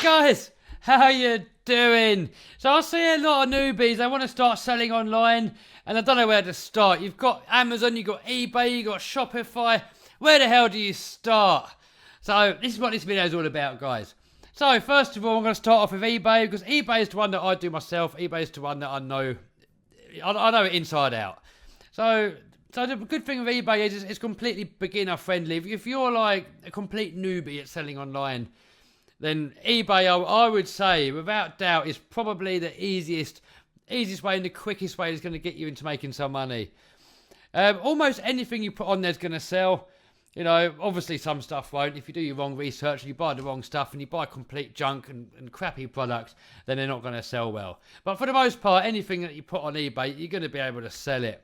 guys, how you doing? So I see a lot of newbies, they want to start selling online and I don't know where to start. You've got Amazon, you've got eBay, you've got Shopify. Where the hell do you start? So this is what this video is all about, guys. So first of all, I'm going to start off with eBay because eBay is the one that I do myself. eBay is the one that I know it inside out. So the good thing with eBay is it's completely beginner friendly. If you're like a complete newbie at selling online, then eBay, I would say, without doubt, is probably the easiest way and the quickest way that's going to get you into making some money. Almost anything you put on there is going to sell. You know, obviously some stuff won't. If you do your wrong research and you buy the wrong stuff and you buy complete junk and crappy products, then they're not going to sell well. But for the most part, anything that you put on eBay, you're going to be able to sell it.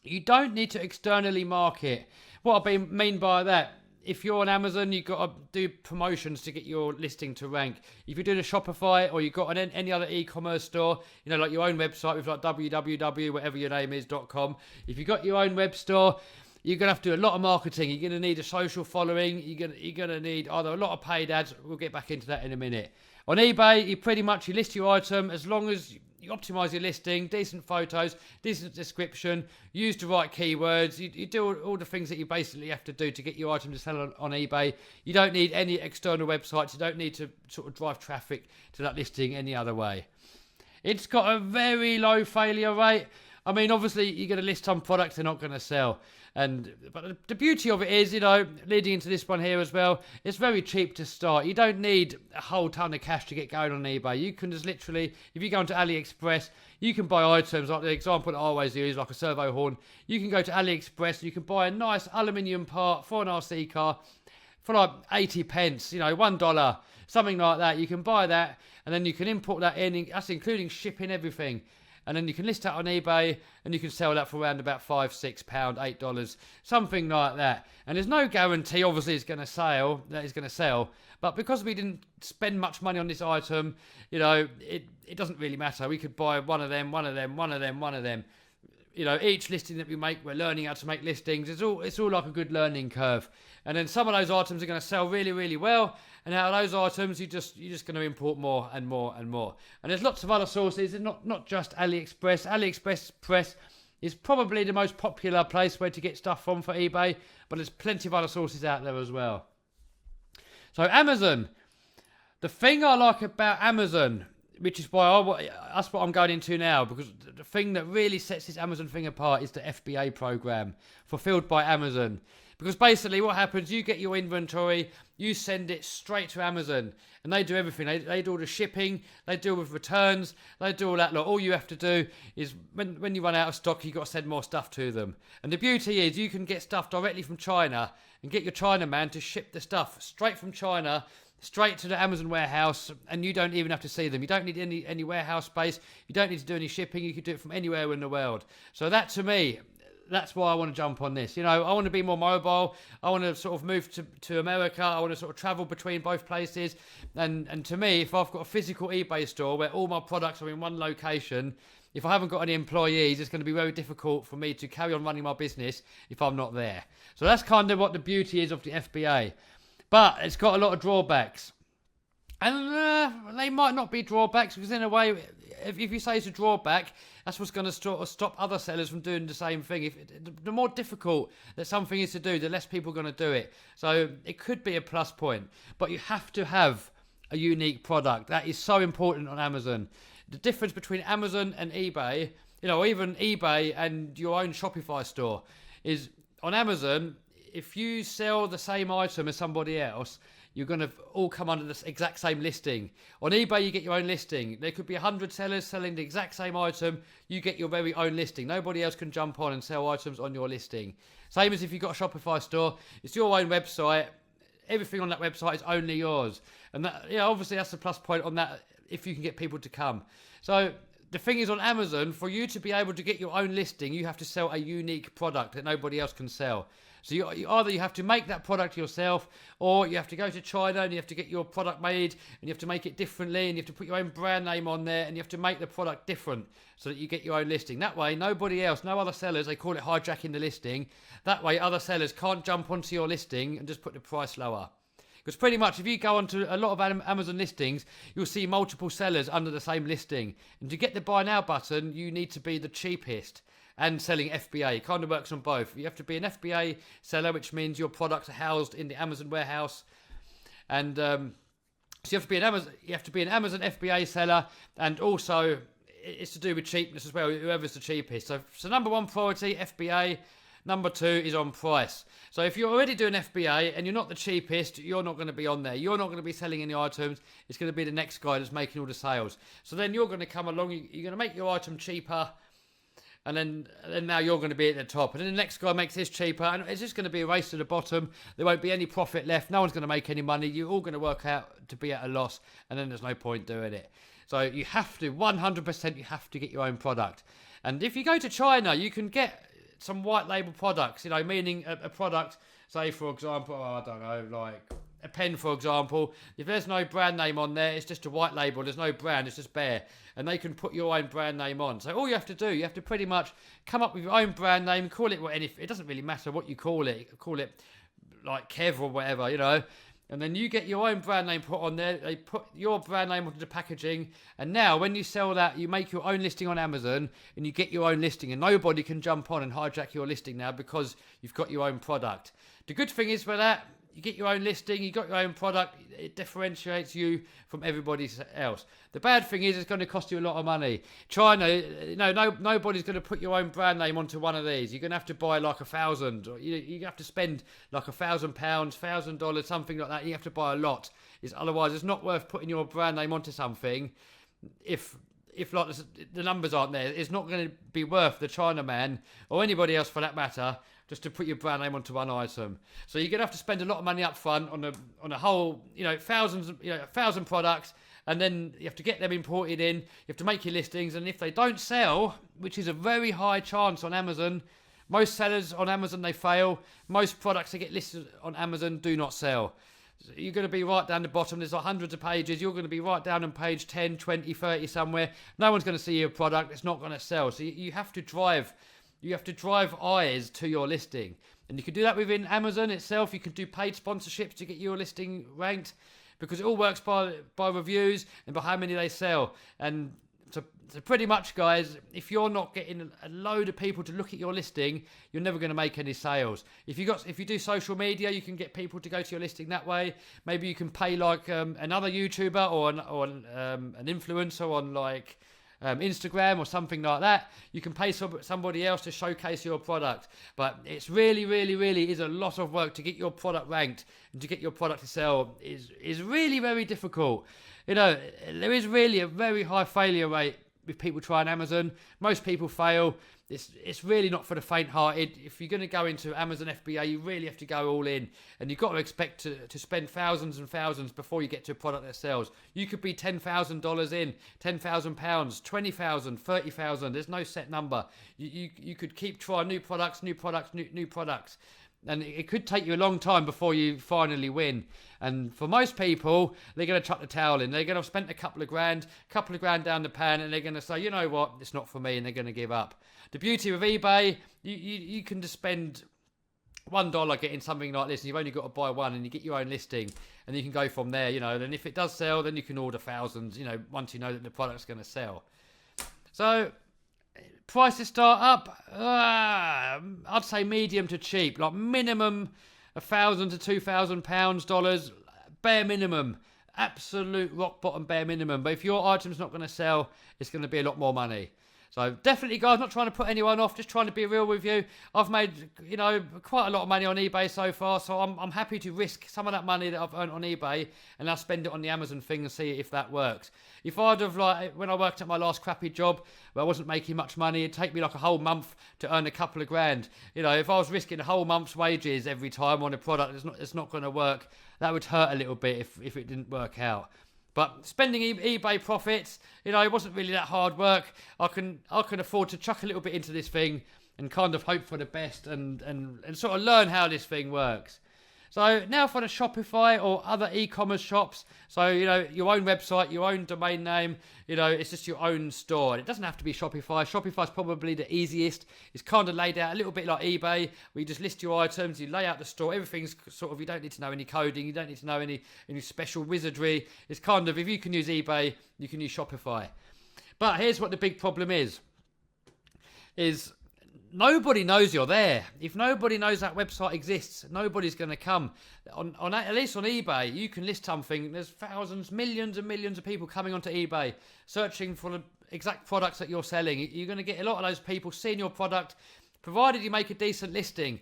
You don't need to externally market. What I mean by that, if you're on Amazon, you've got to do promotions to get your listing to rank. If you're doing a Shopify or you've got any other e-commerce store, you know, like your own website with like www, whatever your name is, .com. If you've got your own web store, you're going to have to do a lot of marketing. You're going to need a social following. You're going to need either a lot of paid ads. We'll get back into that in a minute. On eBay, you list your item as long as you optimize your listing, decent photos, decent description, use the right keywords. You do all the things that you basically have to do to get your item to sell on eBay. You don't need any external websites. You don't need to sort of drive traffic to that listing any other way. It's got a very low failure rate. I mean, obviously, you're going to list some products they're not going to sell. But the beauty of it is, you know, leading into this one here as well, it's very cheap to start. You don't need a whole ton of cash to get going on eBay. You can just literally, if you go onto AliExpress, you can buy items, like the example that I always use, like a servo horn. You can go to AliExpress, you can buy a nice aluminium part for an RC car for like 80 pence, you know, $1, something like that. You can buy that, and then you can import that in, that's including shipping, everything. And then you can list that on eBay and you can sell that for around about £5, £6, $8, something like that. And there's no guarantee, obviously, it's going to sell. But because we didn't spend much money on this item, you know, it doesn't really matter. We could buy one of them. You know, each listing that we make, we're learning how to make listings. It's all like a good learning curve. And then some of those items are going to sell really, really well. And out of those items, you're just going to import more and more and more. And there's lots of other sources, and not just AliExpress. AliExpress is probably the most popular place where to get stuff from for eBay, but there's plenty of other sources out there as well. So Amazon. The thing I like about Amazon, which is why that's what I'm going into now, because the thing that really sets this Amazon thing apart is the FBA program, fulfilled by Amazon. Because basically what happens, you get your inventory, you send it straight to Amazon, and they do everything. They do all the shipping, they deal with returns, they do all that lot. All you have to do is, when you run out of stock, you've got to send more stuff to them. And the beauty is, you can get stuff directly from China, and get your China man to ship the stuff straight from China, straight to the Amazon warehouse, and you don't even have to see them. You don't need any warehouse space. You don't need to do any shipping. You can do it from anywhere in the world. So that, to me, that's why I want to jump on this. You know, I want to be more mobile. I want to sort of move to America. I want to sort of travel between both places. And to me, if I've got a physical eBay store where all my products are in one location, if I haven't got any employees, it's going to be very difficult for me to carry on running my business if I'm not there. So that's kind of what the beauty is of the FBA. But it's got a lot of drawbacks. And they might not be drawbacks, because in a way, if you say it's a drawback, that's what's going to sort of stop other sellers from doing the same thing. The more difficult that something is to do, the less people are going to do it. So it could be a plus point. But you have to have a unique product. That is so important on Amazon. The difference between Amazon and eBay, you know, even eBay and your own Shopify store, is on Amazon, if you sell the same item as somebody else, you're going to all come under the exact same listing. On eBay, you get your own listing. There could be 100 sellers selling the exact same item. You get your very own listing. Nobody else can jump on and sell items on your listing. Same as if you've got a Shopify store. It's your own website. Everything on that website is only yours. And that, yeah, obviously that's the plus point on that, if you can get people to come. So the thing is, on Amazon, for you to be able to get your own listing, you have to sell a unique product that nobody else can sell. So you have to make that product yourself, or you have to go to China and you have to get your product made, and you have to make it differently, and you have to put your own brand name on there, and you have to make the product different so that you get your own listing. That way, nobody else, no other sellers, they call it hijacking the listing. That way, other sellers can't jump onto your listing and just put the price lower. Because pretty much if you go onto a lot of Amazon listings, you'll see multiple sellers under the same listing. And to get the buy now button, you need to be the cheapest and selling FBA. It kind of works on both. You have to be an FBA seller, which means your products are housed in the Amazon warehouse. And so you have to be an Amazon FBA seller, and also it's to do with cheapness as well, whoever's the cheapest. So number one priority, FBA. Number two is on price. So if you're already doing FBA and you're not the cheapest, you're not going to be on there. You're not going to be selling any items. It's going to be the next guy that's making all the sales. So then you're going to come along, you're going to make your item cheaper, and then now you're going to be at the top. And then the next guy makes his cheaper, and it's just going to be a race to the bottom. There won't be any profit left. No one's going to make any money. You're all going to work out to be at a loss, and then there's no point doing it. So you have to, 100%, you have to get your own product. And if you go to China, you can get some white label products, meaning a product, say for example, I don't know, like a pen for example. If there's no brand name on there, it's just a white label, there's no brand, it's just bare. And they can put your own brand name on. So all you have to do, you have to pretty much come up with your own brand name, call it it doesn't really matter what you call it like Kev or whatever, And then you get your own brand name put on there. They put your brand name onto the packaging. And now when you sell that, you make your own listing on Amazon and you get your own listing. And nobody can jump on and hijack your listing now because you've got your own product. The good thing is for that, you get your own listing, you got your own product. It differentiates you from everybody else. The bad thing is it's going to cost you a lot of money. China, nobody's going to put your own brand name onto one of these. You're going to have to buy like 1,000. You have to spend like £1,000, $1,000, something like that. You have to buy a lot. Otherwise, it's not worth putting your brand name onto something if like the numbers aren't there. It's not going to be worth the Chinaman or anybody else for that matter just to put your brand name onto one item. So you're going to have to spend a lot of money up front on a whole, thousands, 1,000 products, and then you have to get them imported in. You have to make your listings, and if they don't sell, which is a very high chance on Amazon, most sellers on Amazon, they fail. Most products that get listed on Amazon do not sell. So you're going to be right down the bottom. There's like hundreds of pages. You're going to be right down on page 10, 20, 30 somewhere. No one's going to see your product. It's not going to sell. So you have to drive eyes to your listing. And you can do that within Amazon itself. You can do paid sponsorships to get your listing ranked, because it all works by reviews and by how many they sell. And so pretty much, guys, if you're not getting a load of people to look at your listing, you're never going to make any sales. If you do social media, you can get people to go to your listing that way. Maybe you can pay like another YouTuber or an influencer on like Instagram or something like that. You can pay somebody else to showcase your product, but it's really, really, really is a lot of work to get your product ranked and to get your product to sell. Is really very difficult. There is really a very high failure rate with people trying Amazon. Most people fail. It's really not for the faint-hearted. If you're going to go into Amazon FBA, you really have to go all in, and you've got to expect to spend thousands and thousands before you get to a product that sells. You could be $10,000 in, £10,000, $20,000, $30,000. There's no set number. You could keep trying new products, new products. And it could take you a long time before you finally win. And for most people, they're going to chuck the towel in. They're going to have spent a couple of grand down the pan, and they're going to say, you know what, it's not for me, and they're going to give up. The beauty of eBay, you can just spend $1 getting something like this, and you've only got to buy one, and you get your own listing, and you can go from there, And if it does sell, then you can order thousands, once you know that the product's going to sell. So prices start up, I'd say medium to cheap, like minimum £1,000 to £2,000, dollars, bare minimum, absolute rock bottom bare minimum. But if your item's not going to sell, it's going to be a lot more money. So definitely, guys, not trying to put anyone off, just trying to be real with you. I've made, quite a lot of money on eBay so far, so I'm happy to risk some of that money that I've earned on eBay, and I'll spend it on the Amazon thing and see if that works. If I'd have, when I worked at my last crappy job, where I wasn't making much money, it'd take me like a whole month to earn a couple of grand. If I was risking a whole month's wages every time on a product, it's not going to work. That would hurt a little bit if it didn't work out. But spending eBay profits, it wasn't really that hard work. I can afford to chuck a little bit into this thing and kind of hope for the best and sort of learn how this thing works. So now for the Shopify or other e-commerce shops, so, your own website, your own domain name, it's just your own store. And it doesn't have to be Shopify. Shopify's probably the easiest. It's kind of laid out a little bit like eBay, where you just list your items, you lay out the store, everything's sort of, you don't need to know any coding, you don't need to know any special wizardry. It's kind of, if you can use eBay, you can use Shopify. But here's what the big problem is nobody knows you're there. If nobody knows that website exists, nobody's going to come. On at least on eBay, you can list something. There's thousands, millions and millions of people coming onto eBay, searching for the exact products that you're selling. You're going to get a lot of those people seeing your product, provided you make a decent listing.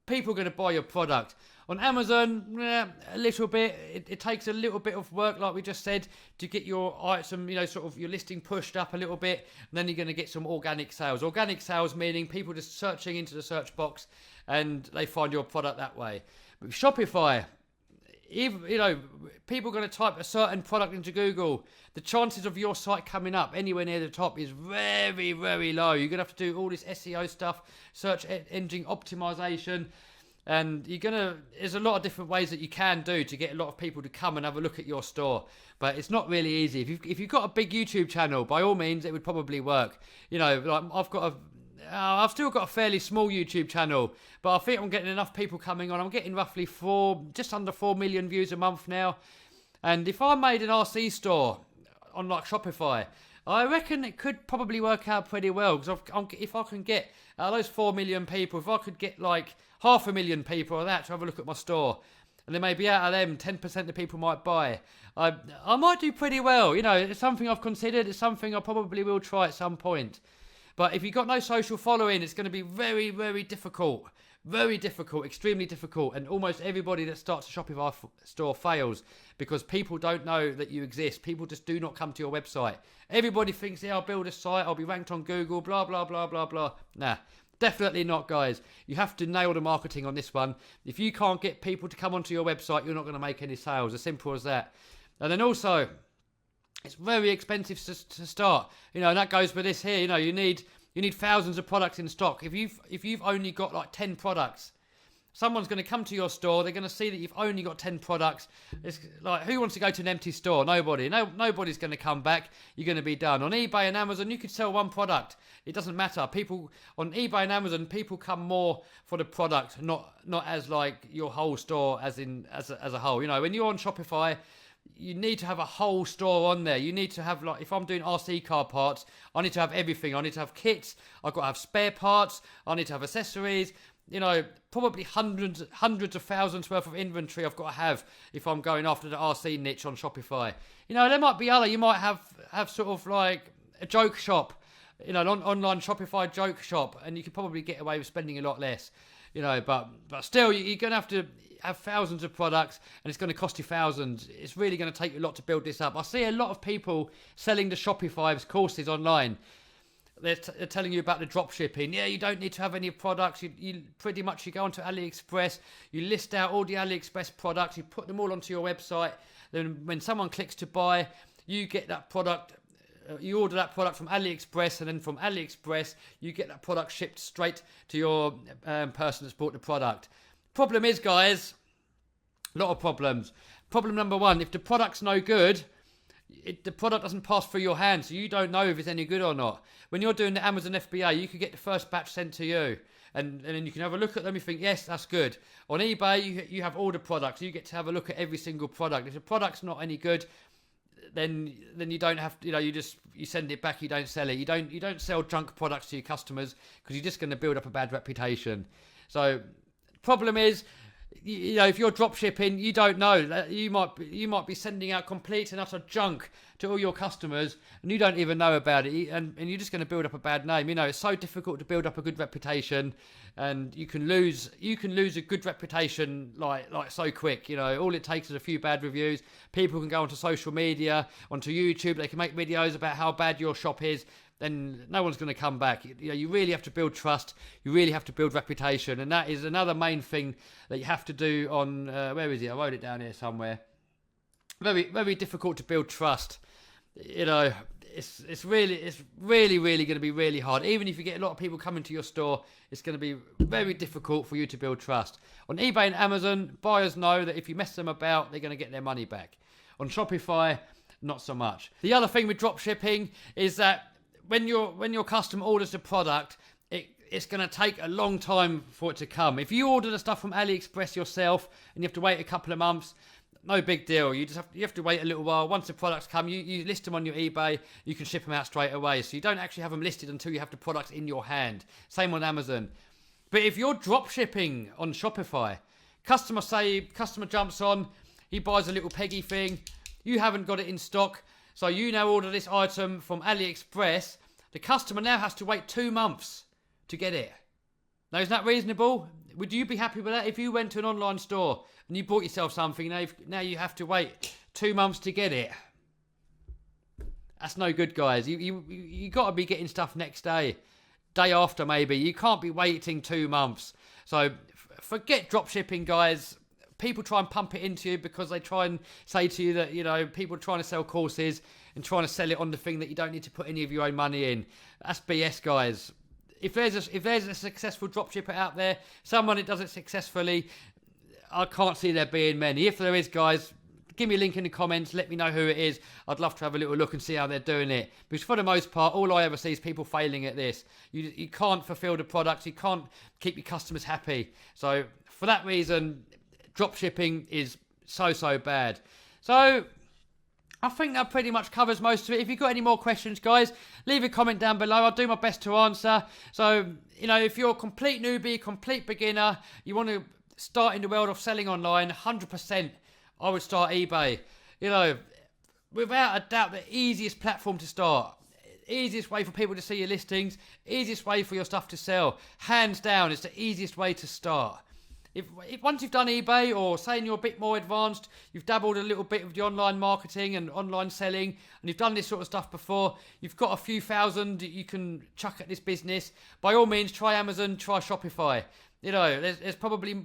People are going to buy your product. On Amazon, a little bit. It takes a little bit of work, like we just said, to get your item, sort of your listing pushed up a little bit. And then you're going to get some organic sales. Organic sales meaning people just searching into the search box and they find your product that way. But with Shopify, if people are going to type a certain product into Google, the chances of your site coming up anywhere near the top is very, very low. You're going to have to do all this SEO stuff, search engine optimization. And there's a lot of different ways that you can do to get a lot of people to come and have a look at your store. But it's not really easy. If you've got a big YouTube channel, by all means, it would probably work. Like I've still got a fairly small YouTube channel, but I think I'm getting enough people coming on. I'm getting roughly just under 4 million views a month now. And if I made an RC store on like Shopify, I reckon it could probably work out pretty well. Because if I can get those 4 million people, if I could get like 500,000 people or that to have a look at my store, and then maybe out of them 10% of the people might buy, I might do pretty well. It's something I've considered. It's something I probably will try at some point. But if you've got no social following, it's going to be very, very difficult. Very difficult, extremely difficult. And almost everybody that starts a Shopify store fails because people don't know that you exist. People just do not come to your website. Everybody thinks, I'll build a site, I'll be ranked on Google, blah, blah, blah, blah, blah. Nah, definitely not, guys. You have to nail the marketing on this one. If you can't get people to come onto your website, you're not going to make any sales. As simple as that. And then also, it's very expensive to start. And that goes with this here. You need thousands of products in stock. If you've only got like 10 products, someone's going to come to your store. They're going to see that you've only got 10 products. It's like, who wants to go to an empty store? Nobody. Nobody's going to come back. You're going to be done. On eBay and Amazon, you could sell one product. It doesn't matter. People on eBay and Amazon, people come more for the product, not as like your whole store as a whole. When you're on Shopify, you need to have a whole store on there. You need to have, like, if I'm doing RC car parts, I need to have everything. I need to have kits. I've got to have spare parts. I need to have accessories. Probably hundreds of thousands worth of inventory I've got to have if I'm going after the RC niche on Shopify. There might be you might have sort of like a joke shop, an online Shopify joke shop, and you could probably get away with spending a lot less. But still, you're going to have thousands of products, and it's going to cost you thousands. It's really going to take you a lot to build this up. I see a lot of people selling the Shopify's courses online. They're telling you about the drop shipping. Yeah, you don't need to have any products. You pretty much, you go onto AliExpress, you list out all the AliExpress products, you put them all onto your website. Then when someone clicks to buy, you get that product. You order that product from AliExpress, and then from AliExpress, you get that product shipped straight to your person that's bought the product. Problem is, guys, a lot of problems. Problem number one, if the product's no good, the product doesn't pass through your hands, so you don't know if it's any good or not. When you're doing the Amazon FBA, you could get the first batch sent to you, and then you can have a look at them. You think, yes, that's good. On eBay, you have all the products. You get to have a look at every single product. If the product's not any good, then you don't have to, you send it back. You don't sell it. You don't sell junk products to your customers because you're just going to build up a bad reputation. So, problem is, if you're drop shipping, you don't know. You might be sending out complete and utter junk to all your customers, and you don't even know about it, and you're just going to build up a bad name. It's so difficult to build up a good reputation, and you can lose a good reputation like so quick. All it takes is a few bad reviews. People can go onto social media, onto YouTube. They can make videos about how bad your shop is. Then no one's going to come back. You really have to build trust. You really have to build reputation. And that is another main thing that you have to do on, where is it? I wrote it down here somewhere. Very, very difficult to build trust. it's really going to be really hard. Even if you get a lot of people coming to your store, it's going to be very difficult for you to build trust. On eBay and Amazon, buyers know that if you mess them about, they're going to get their money back. On Shopify, not so much. The other thing with drop shipping is that when your customer orders the product, it's going to take a long time for it to come. If you order the stuff from AliExpress yourself and you have to wait a couple of months, no big deal. You have to wait a little while. Once the products come, you list them on your eBay, you can ship them out straight away. So you don't actually have them listed until you have the product in your hand. Same on Amazon. But if you're drop shipping on Shopify, customer jumps on, he buys a little Peggy thing, you haven't got it in stock, so you now order this item from AliExpress. The customer now has to wait 2 months to get it. Now, is that reasonable? Would you be happy with that? If you went to an online store and you bought yourself something, now you have to wait 2 months to get it. That's no good, guys. You got to be getting stuff next day after maybe. You can't be waiting 2 months. So forget drop shipping, guys. People try and pump it into you because they try and say to you that, you know, people are trying to sell courses and trying to sell it on the thing that you don't need to put any of your own money in. That's BS, guys. If there's a successful dropshipper out there, someone that does it successfully, I can't see there being many. If there is, guys, give me a link in the comments. Let me know who it is. I'd love to have a little look and see how they're doing it. Because for the most part, all I ever see is people failing at this. You can't fulfill the products. You can't keep your customers happy. So for that reason, dropshipping is so bad. So I think that pretty much covers most of it. If you've got any more questions, guys, leave a comment down below. I'll do my best to answer. So, you know, if you're a complete newbie, complete beginner, you want to start in the world of selling online, 100%, I would start eBay. You know, without a doubt, the easiest platform to start. Easiest way for people to see your listings. Easiest way for your stuff to sell. Hands down, it's the easiest way to start. If once you've done eBay, or saying you're a bit more advanced, you've dabbled a little bit with the online marketing and online selling, and you've done this sort of stuff before, you've got a few thousand that you can chuck at this business, by all means, try Amazon, try Shopify. You know, there's probably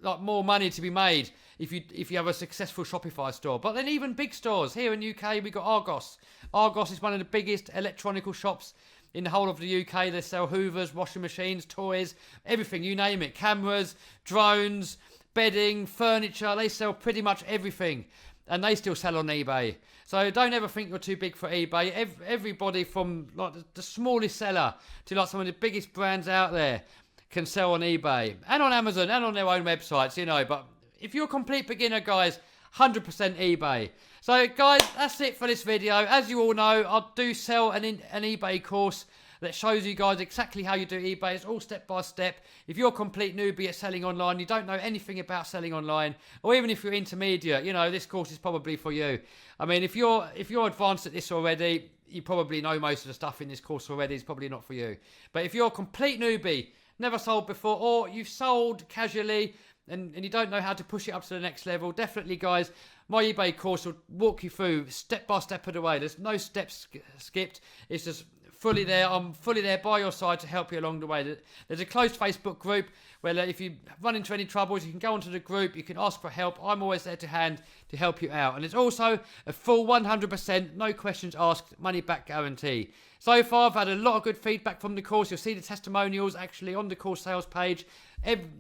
like more money to be made if you have a successful Shopify store. But then even big stores, here in UK, we got Argos. Argos is one of the biggest electronical shops in the whole of the UK. They sell hoovers, washing machines, toys, everything, you name it. Cameras, drones, bedding, furniture. They sell pretty much everything. And they still sell on eBay. So don't ever think you're too big for eBay. Everybody from like the smallest seller to like some of the biggest brands out there can sell on eBay. And on Amazon and on their own websites, you know. But if you're a complete beginner, guys, 100% eBay. So guys, that's it for this video. As you all know, I do sell an eBay course that shows you guys exactly how you do eBay. It's all step by step. If you're a complete newbie at selling online, you don't know anything about selling online, or even if you're intermediate, you know, this course is probably for you. I mean, if you're advanced at this already, you probably know most of the stuff in this course already. It's probably not for you. But if you're a complete newbie, never sold before, or you've sold casually and you don't know how to push it up to the next level, definitely, guys, my eBay course will walk you through step by step of the way. There's no steps skipped. It's just fully there. I'm fully there by your side to help you along the way. There's a closed Facebook group where if you run into any troubles, you can go onto the group, you can ask for help. I'm always there to hand to help you out. And it's also a full 100%, no questions asked, money back guarantee. So far, I've had a lot of good feedback from the course. You'll see the testimonials actually on the course sales page.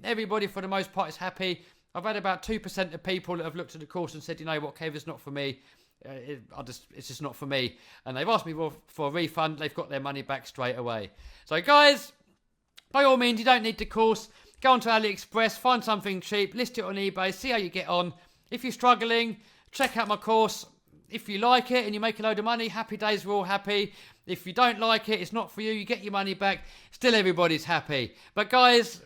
Everybody, for the most part, is happy. I've had about 2% of people that have looked at the course and said, you know what, Kev, it's not for me. It's just not for me. And they've asked me for a refund. They've got their money back straight away. So, guys, by all means, you don't need the course. Go onto AliExpress, find something cheap, list it on eBay, see how you get on. If you're struggling, check out my course. If you like it and you make a load of money, happy days, we're all happy. If you don't like it, it's not for you, you get your money back, still everybody's happy. But guys,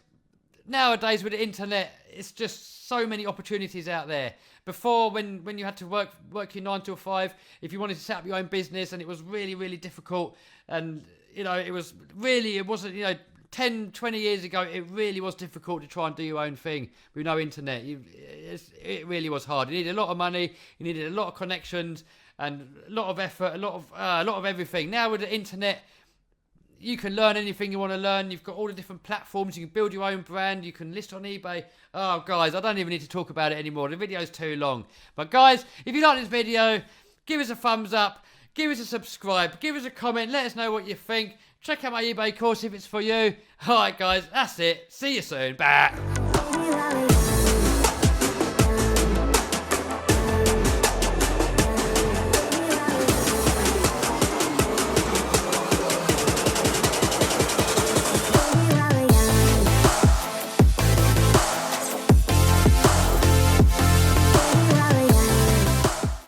nowadays with the internet, it's just so many opportunities out there. Before, when you had to work your 9 to 5, if you wanted to set up your own business, and it was really, really difficult, and, you know, it wasn't, you know, 10, 20 years ago, it really was difficult to try and do your own thing with no internet. It really was hard. You needed a lot of money, you needed a lot of connections, and a lot of effort, a lot of everything. Now with the internet, you can learn anything you want to learn. You've got all the different platforms. You can build your own brand. You can list on eBay. Oh, guys, I don't even need to talk about it anymore. The video's too long. But, guys, if you like this video, give us a thumbs up. Give us a subscribe, give us a comment, let us know what you think. Check out my eBay course if it's for you. Alright guys, that's it. See you soon. Bye.